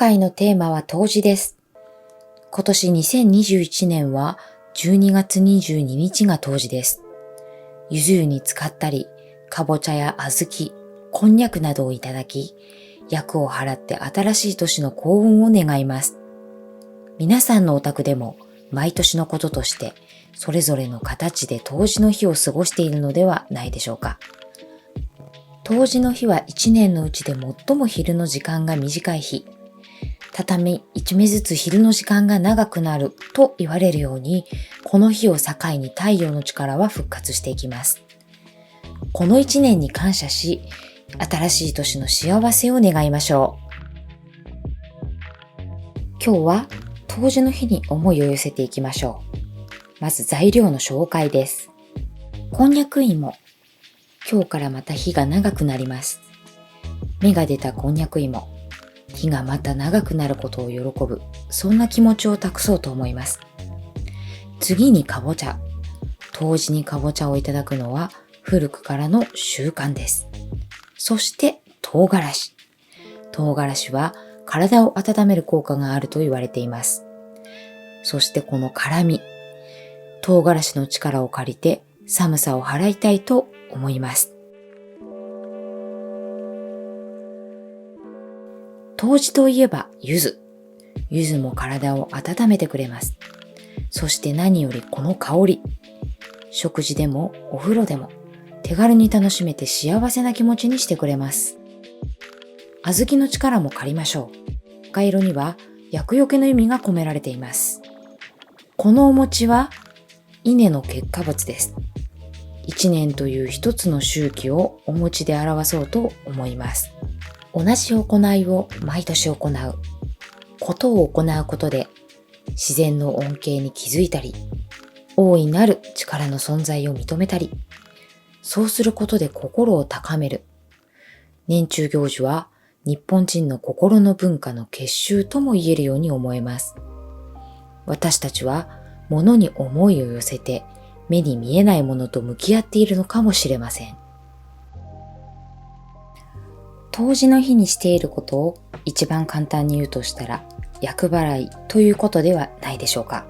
回のテーマは冬至です。今年2021年は12月22日が冬至です。ゆず湯に浸かったり、かぼちゃや小豆、こんにゃくなどをいただき、厄を払って新しい年の幸運を願います。皆さんのお宅でも毎年のこととして、それぞれの形で冬至の日を過ごしているのではないでしょうか。冬至の日は1年のうちで最も昼の時間が短い日。畳1目ずつ昼の時間が長くなると言われるように、この日を境に太陽の力は復活していきます。この1年に感謝し、新しい年の幸せを願いましょう。今日は冬至の日に思いを寄せていきましょう。まず材料の紹介です。こんにゃく芋。今日からまた日が長くなります。芽が出たこんにゃく芋。日がまた長くなることを喜ぶ、そんな気持ちを託そうと思います。次にかぼちゃ。冬至にかぼちゃをいただくのは古くからの習慣です。そして唐辛子。唐辛子は体を温める効果があると言われています。そしてこの辛み。唐辛子の力を借りて寒さを払いたいと思います。冬至といえば柚子。柚子も体を温めてくれます。そして何よりこの香り。食事でもお風呂でも手軽に楽しめて幸せな気持ちにしてくれます。小豆の力も借りましょう。赤色には厄除けの意味が込められています。このお餅は稲の結果物です。一年という一つの周期をお餅で表そうと思います。同じ行いを毎年行うことを行うことで自然の恩恵に気づいたり、大いなる力の存在を認めたり、そうすることで心を高める。年中行事は日本人の心の文化の結集とも言えるように思えます。私たちは物に思いを寄せて目に見えないものと向き合っているのかもしれません。冬至の日にしていることを一番簡単に言うとしたら、厄払いということではないでしょうか。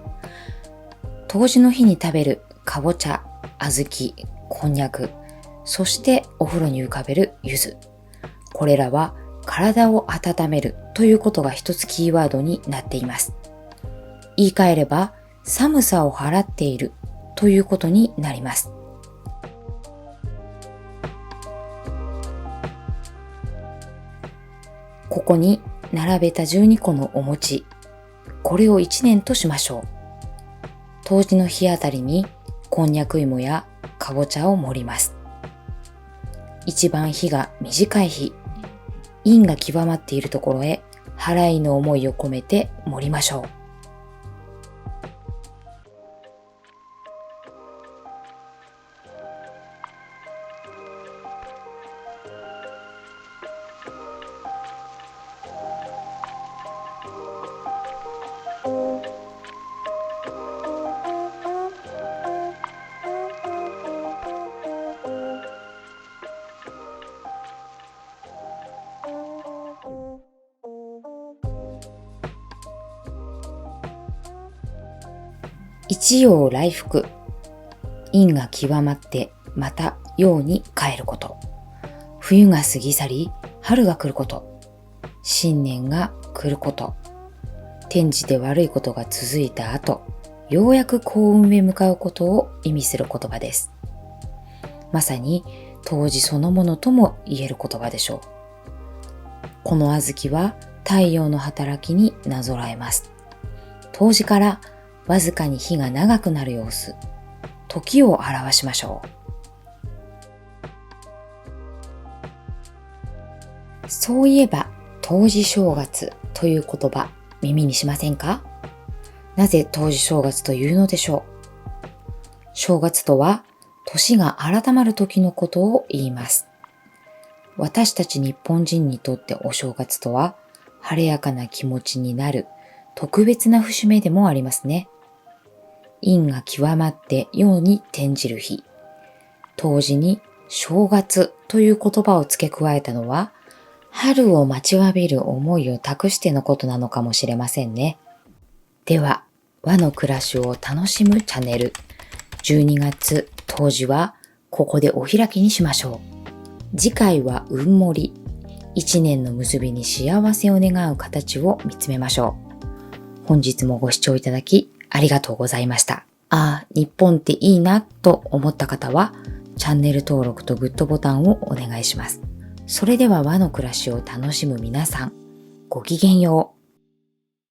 冬至の日に食べるかぼちゃ、小豆、こんにゃく、そしてお風呂に浮かべる柚子。これらは体を温めるということが一つキーワードになっています。言い換えれば、寒さを払っているということになります。ここに並べた12個のお餅、これを1年としましょう。冬至の日あたりにこんにゃく芋やかぼちゃを盛ります。一番日が短い日、陰が極まっているところへ払いの思いを込めて盛りましょう。一陽来復。陰が極まってまた陽に帰ること。冬が過ぎ去り春が来ること。新年が来ること。天時で悪いことが続いた後、ようやく幸運へ向かうことを意味する言葉です。まさに冬至そのものとも言える言葉でしょう。この小豆は太陽の働きになぞらえます。冬至からわずかに日が長くなる様子、時を表しましょう。そういえば、冬至正月という言葉、耳にしませんか？なぜ冬至正月というのでしょう？正月とは、年が改まる時のことを言います。私たち日本人にとってお正月とは、晴れやかな気持ちになる特別な節目でもありますね。陰が極まって陽に転じる日。冬至に正月という言葉を付け加えたのは、春を待ちわびる思いを託してのことなのかもしれませんね。では、和の暮らしを楽しむチャンネル、12月冬至はここでお開きにしましょう。次回は運盛り、一年の結びに幸せを願う形を見つめましょう。本日もご視聴いただきありがとうございました。日本っていいなと思った方は、チャンネル登録とグッドボタンをお願いします。それでは和の暮らしを楽しむ皆さん、ごきげんよう。